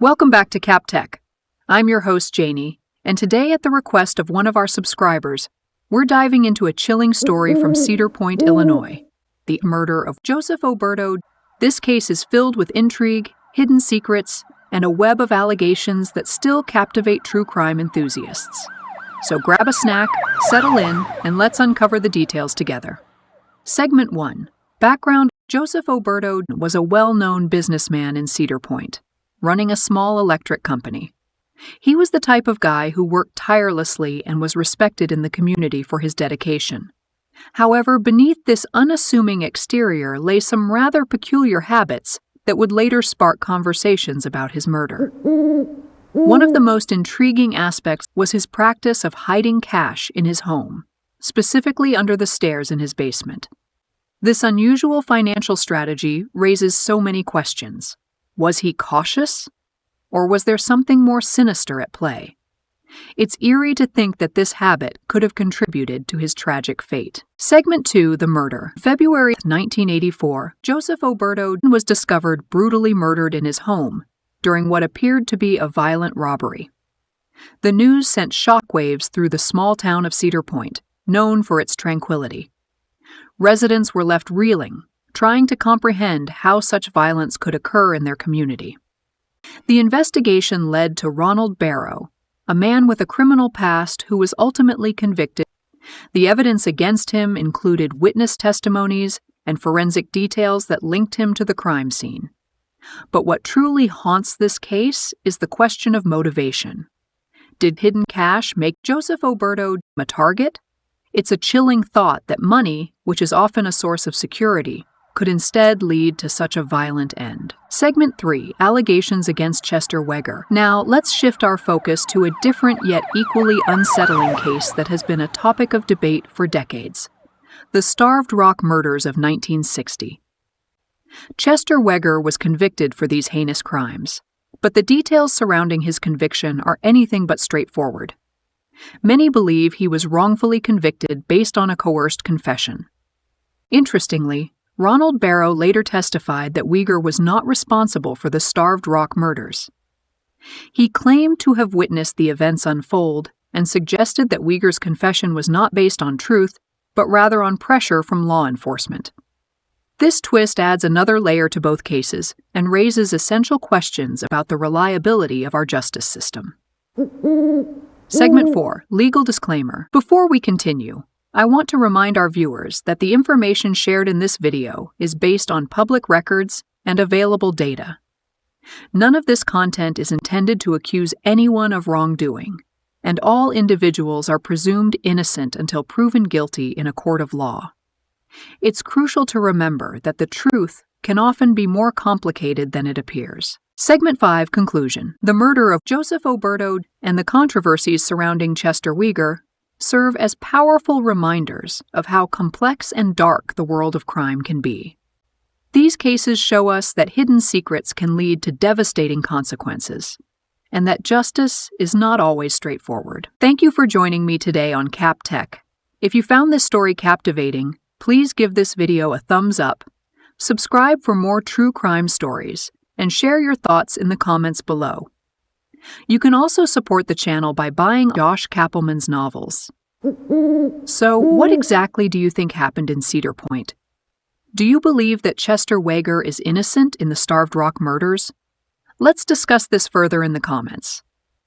Welcome back to Kapp Tech. I'm your host, Janie, and today, at the request of one of our subscribers, we're diving into a chilling story from Cedar Point, Illinois, the murder of Joseph Oberto. This case is filled with intrigue, hidden secrets, and a web of allegations that still captivate true crime enthusiasts. So grab a snack, settle in, and let's uncover the details together. Segment 1. Background: Joseph Oberto was a well-known businessman in Cedar Point, running a small electric company. He was the type of guy who worked tirelessly and was respected in the community for his dedication. However, beneath this unassuming exterior lay some rather peculiar habits that would later spark conversations about his murder. One of the most intriguing aspects was his practice of hiding cash in his home, specifically under the stairs in his basement. This unusual financial strategy raises so many questions. Was he cautious? Or was there something more sinister at play? It's eerie to think that this habit could have contributed to his tragic fate. Segment 2. The murder. February 1984, Joseph Oberto was discovered brutally murdered in his home during what appeared to be a violent robbery. The news sent shockwaves through the small town of Cedar Point, known for its tranquility. Residents were left reeling, trying to comprehend how such violence could occur in their community. The investigation led to Ronald Barrow, a man with a criminal past who was ultimately convicted. The evidence against him included witness testimonies and forensic details that linked him to the crime scene. But what truly haunts this case is the question of motivation. Did hidden cash make Joseph Oberto a target? It's a chilling thought that money, which is often a source of security, could instead lead to such a violent end. Segment 3. Allegations against Chester Weger. Now, let's shift our focus to a different yet equally unsettling case that has been a topic of debate for decades: the Starved Rock murders of 1960. Chester Weger was convicted for these heinous crimes, but the details surrounding his conviction are anything but straightforward. Many believe he was wrongfully convicted based on a coerced confession. Interestingly, Ronald Barrow later testified that Weger was not responsible for the Starved Rock murders. He claimed to have witnessed the events unfold and suggested that Weger's confession was not based on truth, but rather on pressure from law enforcement. This twist adds another layer to both cases and raises essential questions about the reliability of our justice system. Segment 4. Legal disclaimer. Before we continue, I want to remind our viewers that the information shared in this video is based on public records and available data. None of this content is intended to accuse anyone of wrongdoing, and all individuals are presumed innocent until proven guilty in a court of law. It's crucial to remember that the truth can often be more complicated than it appears. Segment 5. Conclusion. The murder of Joseph Oberto and the controversies surrounding Chester Weger serve as powerful reminders of how complex and dark the world of crime can be. These cases show us that hidden secrets can lead to devastating consequences, and that justice is not always straightforward. Thank you for joining me today on Kapp Tech. If you found this story captivating, please give this video a thumbs up, subscribe for more true crime stories, and share your thoughts in the comments below. You can also support the channel by buying Josh Kappelman's novels. So, what exactly do you think happened in Cedar Point? Do you believe that Chester Weger is innocent in the Starved Rock murders? Let's discuss this further in the comments.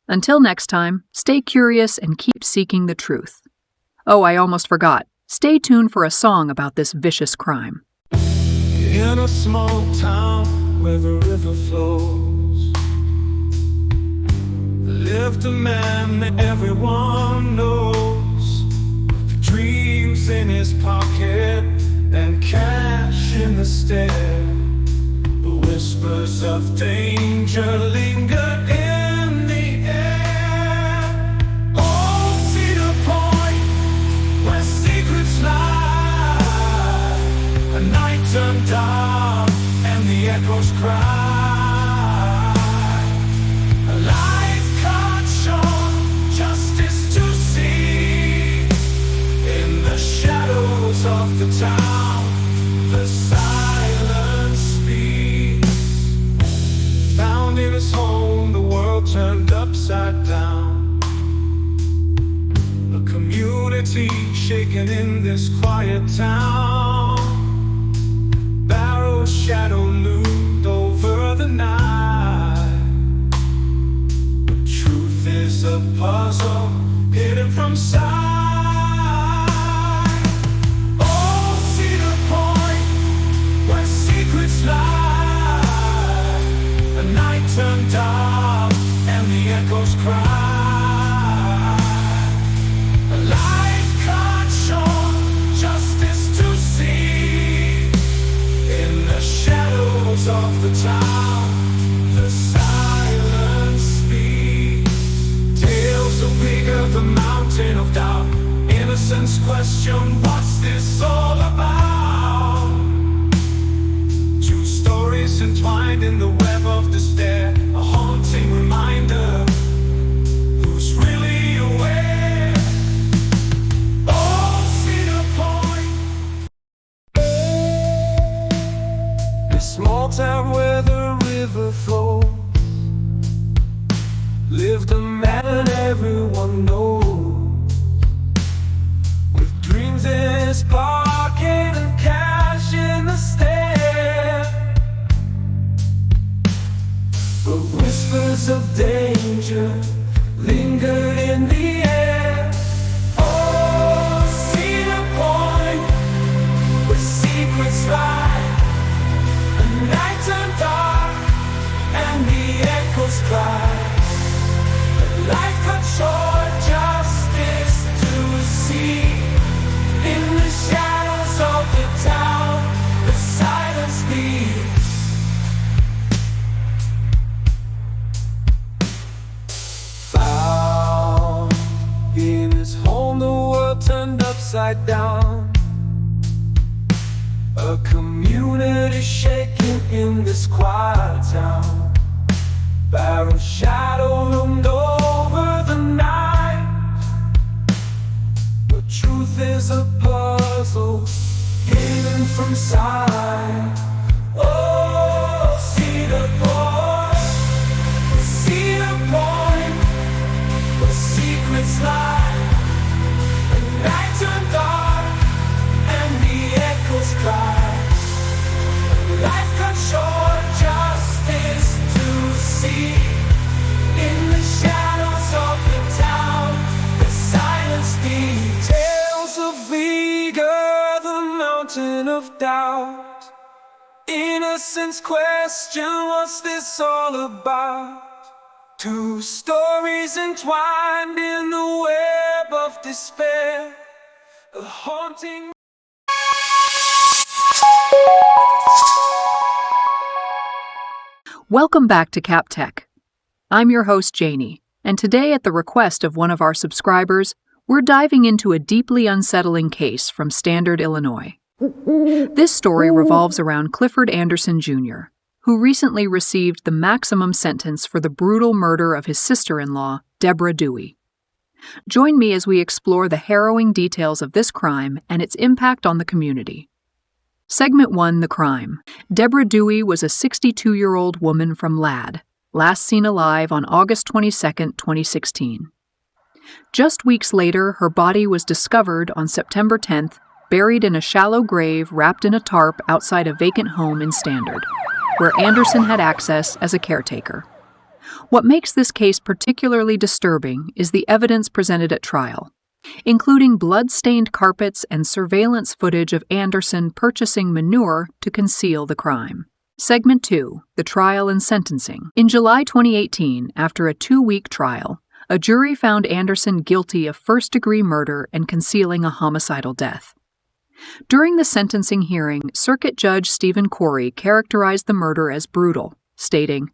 Until next time, stay curious and keep seeking the truth. Oh, I almost forgot. Stay tuned for a song about this vicious crime. In a small town where the river flows, lived a man that everyone knows, with dreams in his pocket and cash in the stair. The whispers of danger lingered in the air. Oh, Cedar Point, where secrets lie, a night turned dark and the echoes cry. Of the town, the silence speaks. Found in his home, shaken in this quiet town. Barrow's shadow loomed over the night. The truth is a puzzle hidden from sight. Oh, Cedar Point, where secrets lie. The night turned dark and the echoes cry. Life cut short, justice to see. In the shadows of the town, the silence speaks. Tales of vigor, the mountain of doubt. Innocence question, what's this all about? Two stories entwined in the web of despair. A haunting reminder, who's really aware? Oh, Cedar Point, this small town where the river flows, lived a man everyone knows, with dreams in his pocket and cash in the stare. But whispers of danger lingered in the air. Oh, Cedar Point, where secrets lie. The night turned dark and the echoes cry. Life cut short, justice to see. In the shadows of the town, the silence speaks. Found in his home, the world turned upside down. A community shaking in this quiet town. Barrow's shadow loomed over the night. The truth is a puzzle hidden from sight. Oh, Cedar Point, Cedar Point, where secrets lie. The night turned dark and the echoes cry. Life cut short, justice to see. In the shadows of the town, the silence speaks. Tales of vigor, the mountain of doubt. Innocence question, what's this all about? Two stories entwined in the web of despair. A haunting. Welcome back to Kapp Tech. I'm your host, Janie, and today, at the request of one of our subscribers, we're diving into a deeply unsettling case from Standard, Illinois. This story revolves around Clifford Anderson, Jr., who recently received the maximum sentence for the brutal murder of his sister-in-law, Deborah Dewey. Join me as we explore the harrowing details of this crime and its impact on the community. Segment 1, The Crime. Deborah Dewey was a 62-year-old woman from Ladd, last seen alive on August 22, 2016. Just weeks later, her body was discovered on September 10th, buried in a shallow grave wrapped in a tarp outside a vacant home in Standard, where Anderson had access as a caretaker. What makes this case particularly disturbing is the evidence presented at trial, including blood-stained carpets and surveillance footage of Anderson purchasing manure to conceal the crime. Segment 2, The Trial and Sentencing. In July 2018, after a 2-week trial, a jury found Anderson guilty of first-degree murder and concealing a homicidal death. During the sentencing hearing, Circuit Judge Stephen Corey characterized the murder as brutal, stating,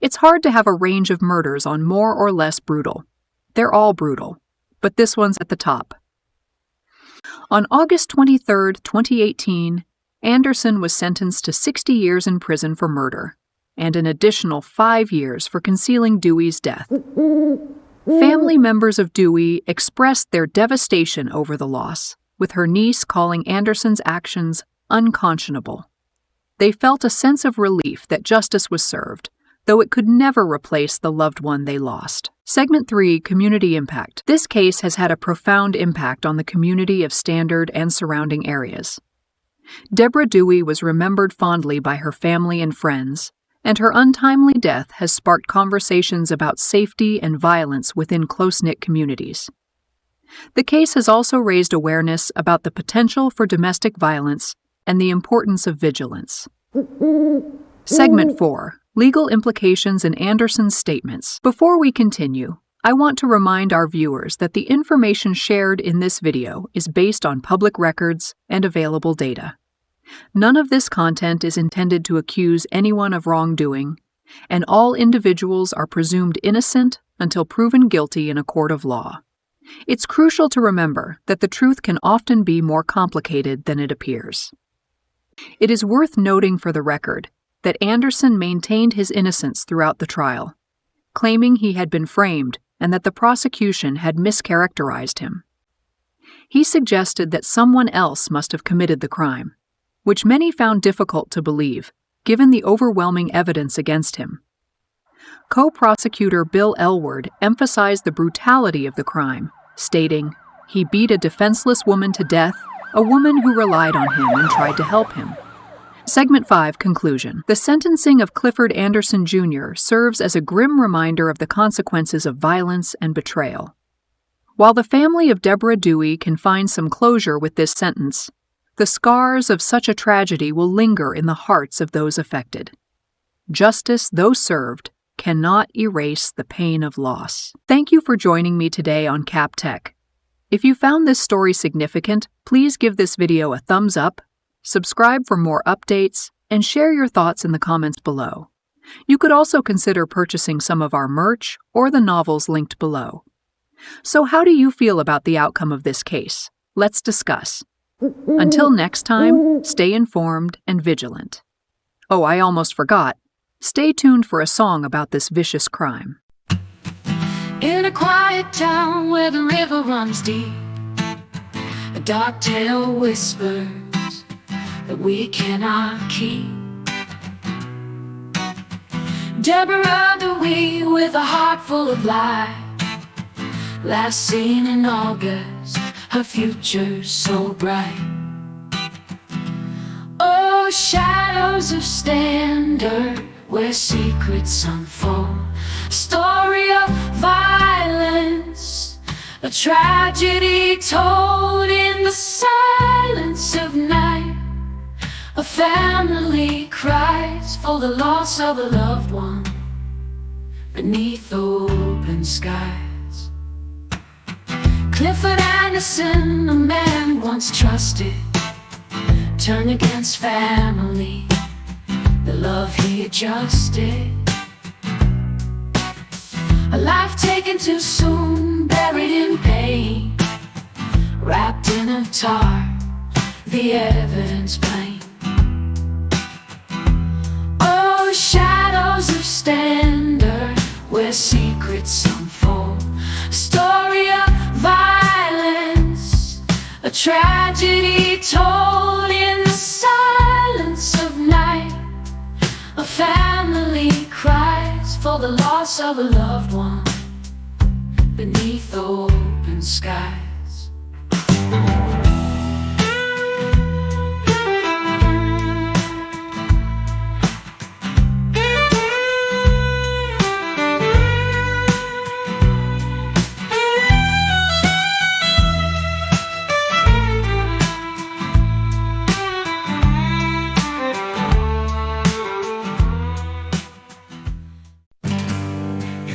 "It's hard to have a range of murders on more or less brutal. They're all brutal, but this one's at the top." On August 23, 2018, Anderson was sentenced to 60 years in prison for murder, and an additional 5 years for concealing Dewey's death. Family members of Dewey expressed their devastation over the loss, with her niece calling Anderson's actions unconscionable. They felt a sense of relief that justice was served, though it could never replace the loved one they lost. Segment 3, Community Impact. This case has had a profound impact on the community of Standard and surrounding areas. Deborah Dewey was remembered fondly by her family and friends, and her untimely death has sparked conversations about safety and violence within close-knit communities. The case has also raised awareness about the potential for domestic violence and the importance of vigilance. Segment 4, Legal Implications and Anderson's Statements. Before we continue, I want to remind our viewers that the information shared in this video is based on public records and available data. None of this content is intended to accuse anyone of wrongdoing, and all individuals are presumed innocent until proven guilty in a court of law. It's crucial to remember that the truth can often be more complicated than it appears. It is worth noting for the record that Anderson maintained his innocence throughout the trial, claiming he had been framed and that the prosecution had mischaracterized him. He suggested that someone else must have committed the crime, which many found difficult to believe, given the overwhelming evidence against him. Co-prosecutor Bill Elward emphasized the brutality of the crime, stating, "He beat a defenseless woman to death, a woman who relied on him and tried to help him." Segment 5, Conclusion. The sentencing of Clifford Anderson Jr. serves as a grim reminder of the consequences of violence and betrayal. While the family of Deborah Dewey can find some closure with this sentence, the scars of such a tragedy will linger in the hearts of those affected. Justice, though served, cannot erase the pain of loss. Thank you for joining me today on Kapp Tech. If you found this story significant, please give this video a thumbs up, subscribe for more updates, and share your thoughts in the comments below. You could also consider purchasing some of our merch or the novels linked below. So how do you feel about the outcome of this case? Let's discuss. Until next time, stay informed and vigilant. Oh, I almost forgot. Stay tuned for a song about this vicious crime. In a quiet town where the river runs deep, a dark tale whispers that we cannot keep. Deborah Dewey with a heart full of light, last seen in August, her future so bright. Oh, shadows of Standard, where secrets unfold, a story of violence, a tragedy told in the silence of night. A family cries for the loss of a loved one beneath open skies. Clifford Anderson, a man once trusted, turned against family, the love he adjusted. A life taken too soon, buried in pain, wrapped in a tarp, the evidence plain. Oh, shadows of Standard, where secrets unfold, a story of violence, a tragedy told in the silence of night. A family cries for the loss of a loved one beneath open skies.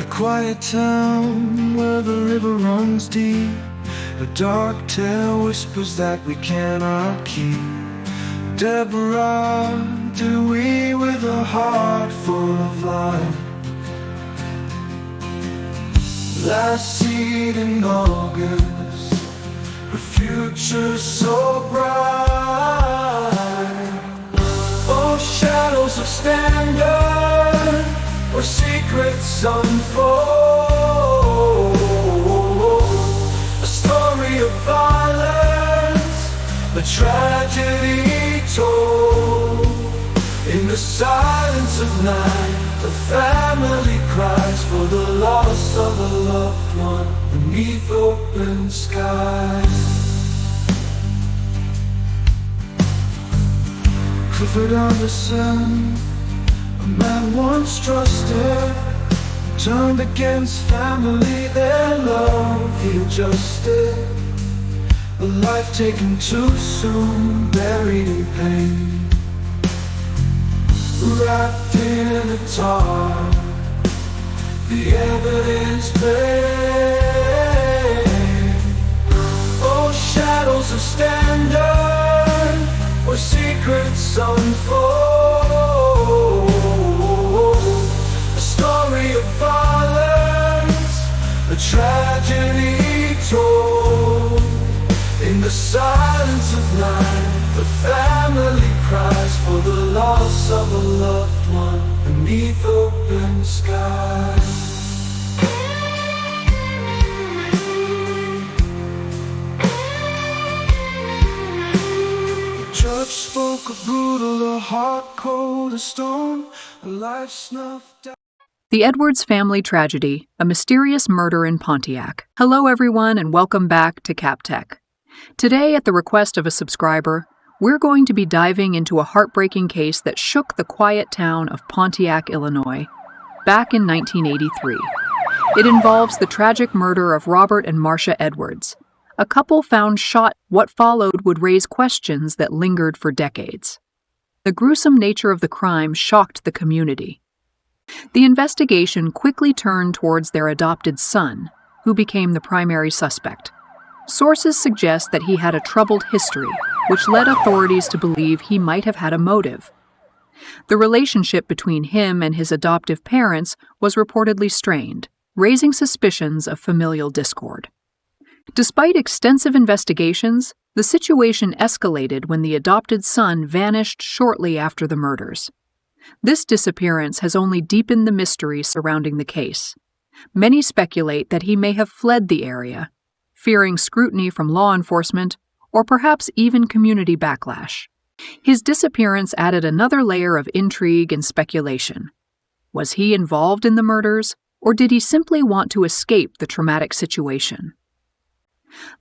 Quiet town where the river runs deep, a dark tale whispers that we cannot keep. Deborah Dewey with a heart full of light, last seen in August, her future so bright. Oh, shadows of Standard, where secrets unfold, a story of violence, a tragedy told in the silence of night. The family cries for the loss of a loved one beneath open skies. Clifford Anderson, a man once trusted, turned against family, their love he adjusted. A life taken too soon, buried in pain, wrapped in a tarp, the evidence plain. Oh, shadows of standard, where secrets unfold. A story of violence, a tragedy told. In the silence of night, the family cries for the loss of a loved one beneath open skies. The judge spoke a brutal, a heart cold as stone, a life snuffed out. The Edwards family tragedy, a mysterious murder in Pontiac. Hello everyone and welcome back to Kapp Tech. Today, at the request of a subscriber, we're going to be diving into a heartbreaking case that shook the quiet town of Pontiac, Illinois, back in 1983. It involves the tragic murder of Robert and Marcia Edwards, a couple found shot. What followed would raise questions that lingered for decades. The gruesome nature of the crime shocked the community. The investigation quickly turned towards their adopted son, who became the primary suspect. Sources suggest that he had a troubled history, which led authorities to believe he might have had a motive. The relationship between him and his adoptive parents was reportedly strained, raising suspicions of familial discord. Despite extensive investigations, the situation escalated when the adopted son vanished shortly after the murders. This disappearance has only deepened the mystery surrounding the case. Many speculate that he may have fled the area, fearing scrutiny from law enforcement, or perhaps even community backlash. His disappearance added another layer of intrigue and speculation. Was he involved in the murders, or did he simply want to escape the traumatic situation?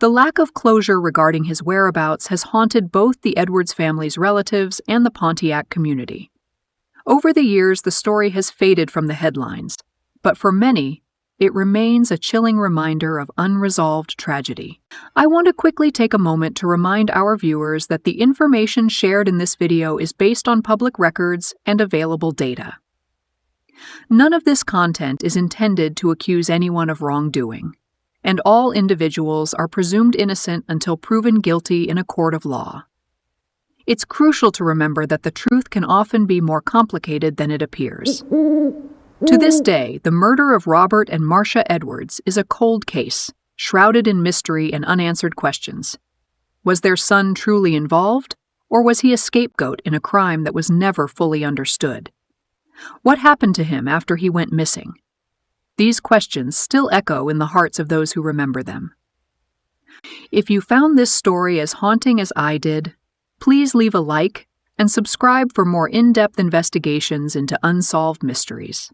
The lack of closure regarding his whereabouts has haunted both the Edwards family's relatives and the Pontiac community. Over the years, the story has faded from the headlines, but for many, it remains a chilling reminder of unresolved tragedy. I want to quickly take a moment to remind our viewers that the information shared in this video is based on public records and available data. None of this content is intended to accuse anyone of wrongdoing, and all individuals are presumed innocent until proven guilty in a court of law. It's crucial to remember that the truth can often be more complicated than it appears. To this day, the murder of Robert and Marcia Edwards is a cold case, shrouded in mystery and unanswered questions. Was their son truly involved, or was he a scapegoat in a crime that was never fully understood? What happened to him after he went missing? These questions still echo in the hearts of those who remember them. If you found this story as haunting as I did, please leave a like and subscribe for more in-depth investigations into unsolved mysteries.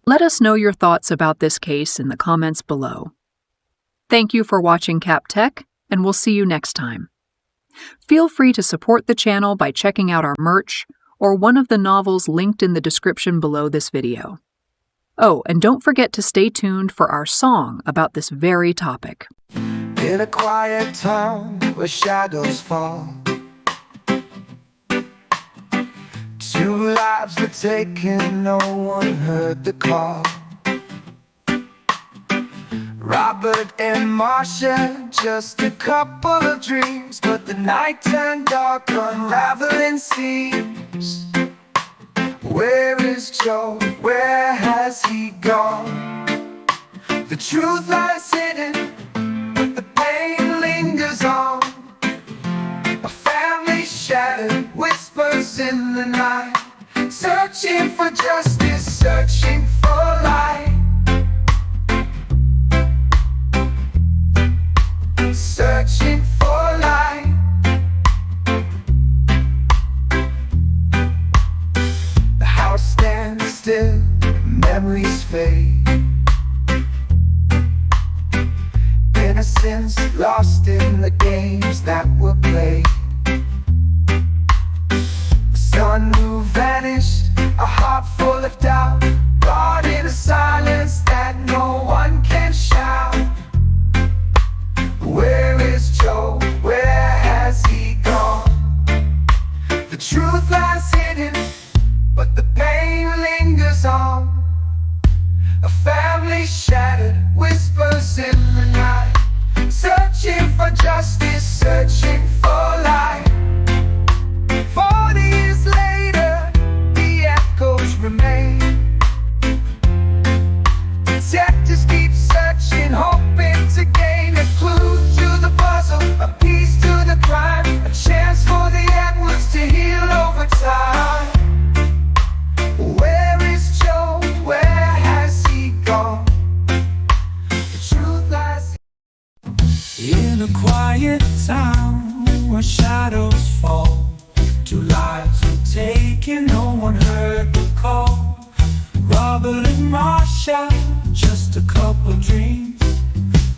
Let us know your thoughts about this case in the comments below. Thank you for watching Kapp Tech, and we'll see you next time. Feel free to support the channel by checking out our merch or one of the novels linked in the description below this video. Oh, and don't forget to stay tuned for our song about this very topic. In a quiet town where shadows fall, two lives were taken, no one heard the call. Robert and Marcia, just a couple of dreams, but the night turned dark, unraveling seams. Where is Joe? Where has he gone? The truth lies hidden, but the pain lingers on. A family shattered, whispers in the night, searching for justice, searching for light. Searching for light. The house stands fade. Innocence lost in the games that were played. A son who vanished, a heart full of doubt, caught in a silence that no one can shout. Where is Joe? Where has he gone? The truth lies hidden, but the pain lingers on. A family shattered, whispers in the night, searching for justice, searching for light. 40 years later, the echoes remain. Detectives keep searching, hoping to gain a clue to the puzzle, a piece to the crime, a chance for the Edwards to heal over time. Where is Joe? Where has he gone? The truth lies in a quiet town where shadows fall. 2 lives were taken, no one heard the call. Robert and Marcia, just a couple dreams,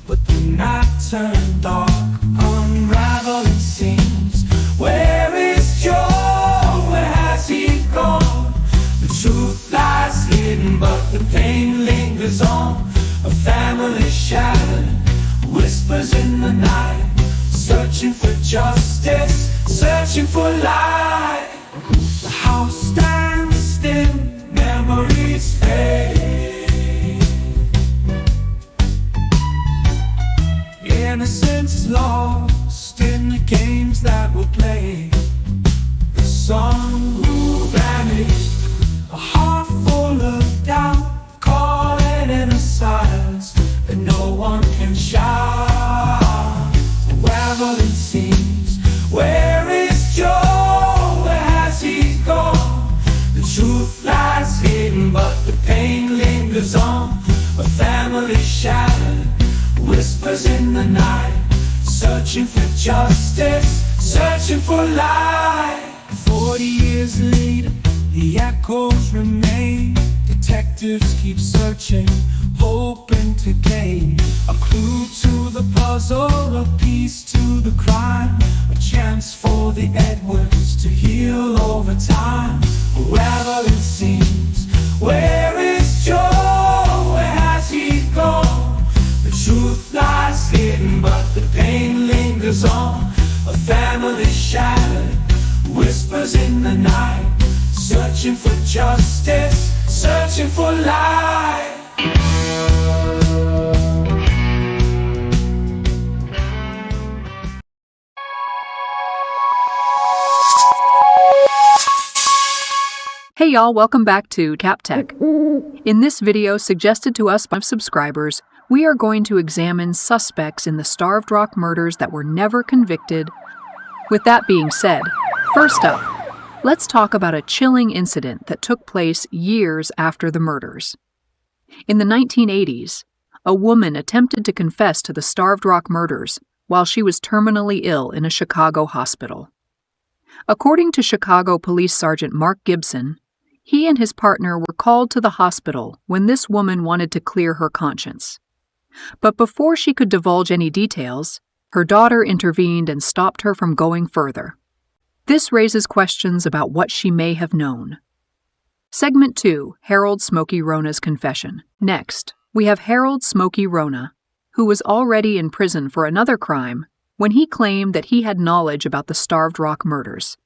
but the night turned dark, unraveling seams. Where is Joe? Where has he gone? The truth lies hidden, but the pain lingers on. A family shattered, whispers in the night, searching for justice, searching for light. The house stands still, memories fade. Innocence lost in the games that were played. The son who vanished, a heart full of doubt, calling in a silence that no one can shout. Unraveling seams. Where is Joe? Where has he gone? The truth lies hidden, but the pain lingers on. A family shattered, whispers in the night, searching for justice, searching for light. 40 years later, the echoes remain. Detectives keep searching, hoping to gain a clue to the puzzle, a piece to the crime, a chance for the Edwards to heal over time. Wherever it seems, where is Joe? Where has he gone? The truth lies hidden, but the pain lingers on. A family shattered, whispers in the night, searching for justice, searching for light. Hey y'all, welcome back to Kapp Tech. In this video suggested to us by subscribers, we are going to examine suspects in the Starved Rock murders that were never convicted. With that being said, first up, let's talk about a chilling incident that took place years after the murders. In the 1980s, a woman attempted to confess to the Starved Rock murders while she was terminally ill in a Chicago hospital. According to Chicago Police Sergeant Mark Gibson, he and his partner were called to the hospital when this woman wanted to clear her conscience. But before she could divulge any details, her daughter intervened and stopped her from going further. This raises questions about what she may have known. Segment 2, Harold Smokey Rona's confession. Next, we have Harold Smokey Rona, who was already in prison for another crime when he claimed that he had knowledge about the Starved Rock murders.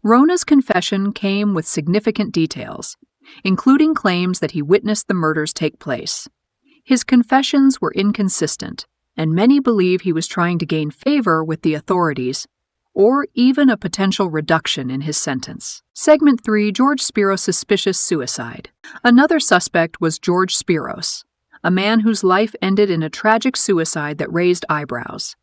Rona's confession came with significant details, including claims that he witnessed the murders take place. His confessions were inconsistent, and many believe he was trying to gain favor with the authorities or even a potential reduction in his sentence. Segment 3, George Spiros' suspicious suicide. Another suspect was George Spiros, a man whose life ended in a tragic suicide that raised eyebrows.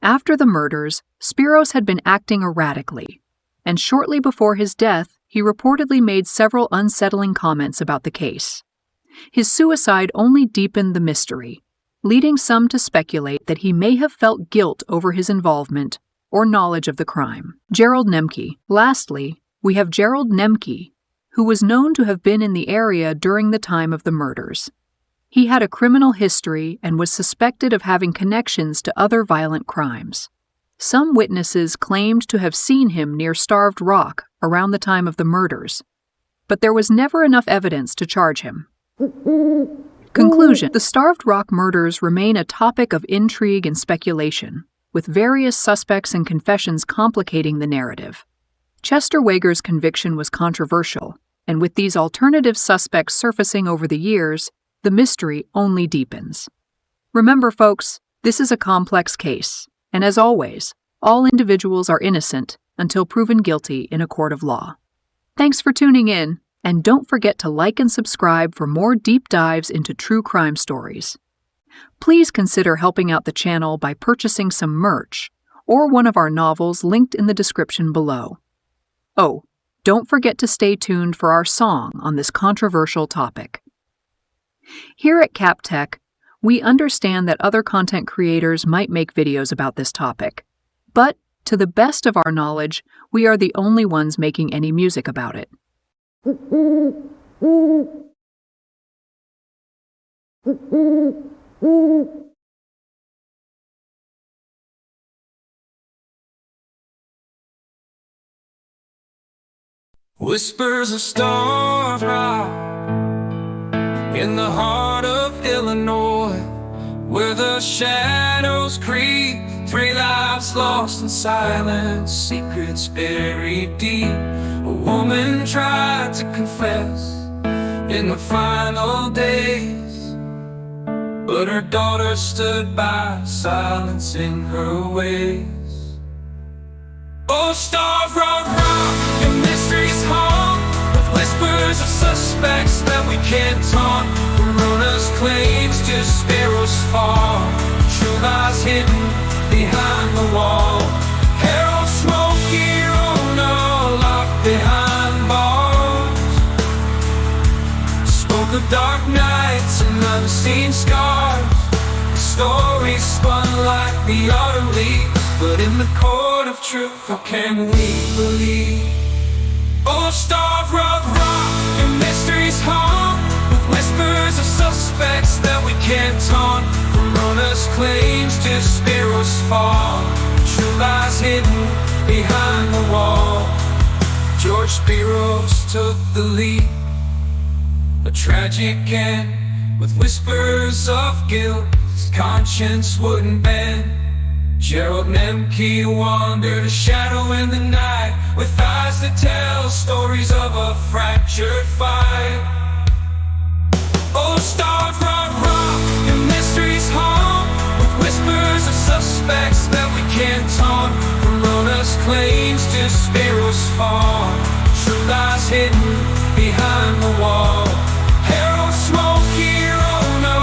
After the murders, Spiros had been acting erratically, and shortly before his death, he reportedly made several unsettling comments about the case. His suicide only deepened the mystery, leading some to speculate that he may have felt guilt over his involvement or knowledge of the crime. Gerald Nemke. Lastly, we have Gerald Nemke, who was known to have been in the area during the time of the murders. He had a criminal history and was suspected of having connections to other violent crimes. Some witnesses claimed to have seen him near Starved Rock around the time of the murders, but there was never enough evidence to charge him. Conclusion: the Starved Rock murders remain a topic of intrigue and speculation, with various suspects and confessions complicating the narrative. Chester Wager's conviction was controversial, and with these alternative suspects surfacing over the years, the mystery only deepens. Remember, folks, this is a complex case, and as always, all individuals are innocent until proven guilty in a court of law. Thanks for tuning in, and don't forget to like and subscribe for more deep dives into true crime stories. Please consider helping out the channel by purchasing some merch or one of our novels linked in the description below. Oh, don't forget to stay tuned for our song on this controversial topic. Here at Kapp Tech, we understand that other content creators might make videos about this topic, but to the best of our knowledge, we are the only ones making any music about it. Whispers of Starved Rock in the heart of Illinois, where the shadows creep, 3 lives lost in silence, secrets buried deep. A woman tried to confess in the final days, but her daughter stood by, silence in her ways. Oh, Starved Rock, your mysteries haunt, with whispers of suspects that we can't taunt. Corona's claims to sparrows fall, true lies hidden behind the wall. Harold Smokey Rona locked behind bars, spoke of dark nights and unseen scars. The story spun like the autumn leaves, but in the court of truth, how can we believe? Oh, Starved Rock, your mysteries haunt, with whispers of suspects that we can't taunt. Corona's claims to sparrows fall, true lies hidden behind the wall. George Spiros took the lead, a tragic end with whispers of guilt. His conscience wouldn't bend. Gerald Nemke wandered a shadow in the night, with eyes that tell stories of a fractured fight. Oh, Starved Rock, your mysteries haunt, with whispers of suspects that we can't taunt. Corona's claims to sparrows fall, true lies hidden behind the wall. Harold Smokey Rona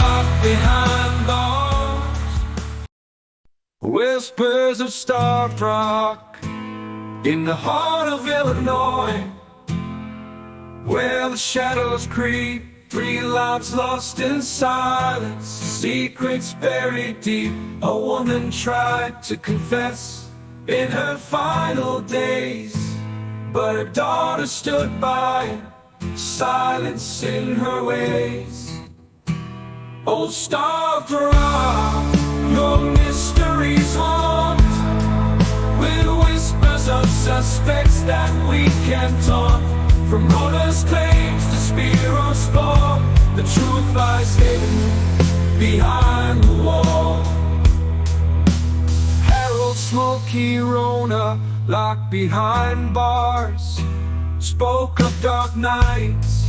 locked behind bars. Whispers of Starved Rock in the heart of Illinois, where the shadows creep, 3 lives lost in silence, secrets buried deep. A woman tried to confess in her final days, but her daughter stood by, silence in her ways. Oh, Starved Rock, your mysteries haunt, with whispers of suspects that we can't taunt. From Rona's claims to Spiro's fall, the truth lies hidden behind the wall. Harold Smokey Rona locked behind bars, spoke of dark nights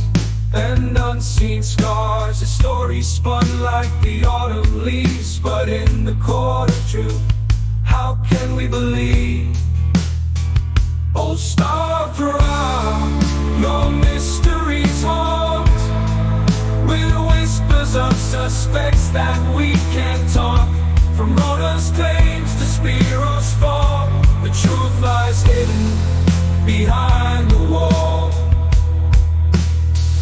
and unseen scars. His story spun like the autumn leaves, but in the court of truth, how can we believe? Oh, Starved Rock, your mysteries haunt, with whispers of suspects that we can't taunt. From Rona's claims to Spiro's fall, the truth lies hidden behind the wall.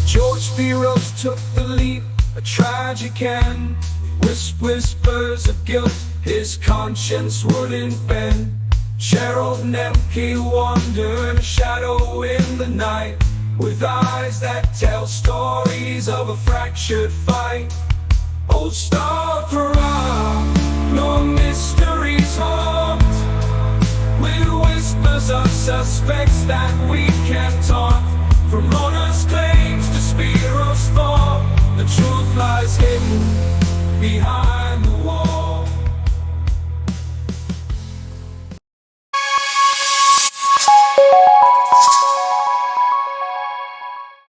George Spiros took the lead, a tragic end, whispers of guilt, his conscience wouldn't bend. Gerald Nemke wandered a shadow in the night, with eyes that tell stories of a fractured fight. Old star for no mysteries haunt, with whispers of suspects that we can taunt. From honest claims to Spiro's fall, the truth lies hidden behind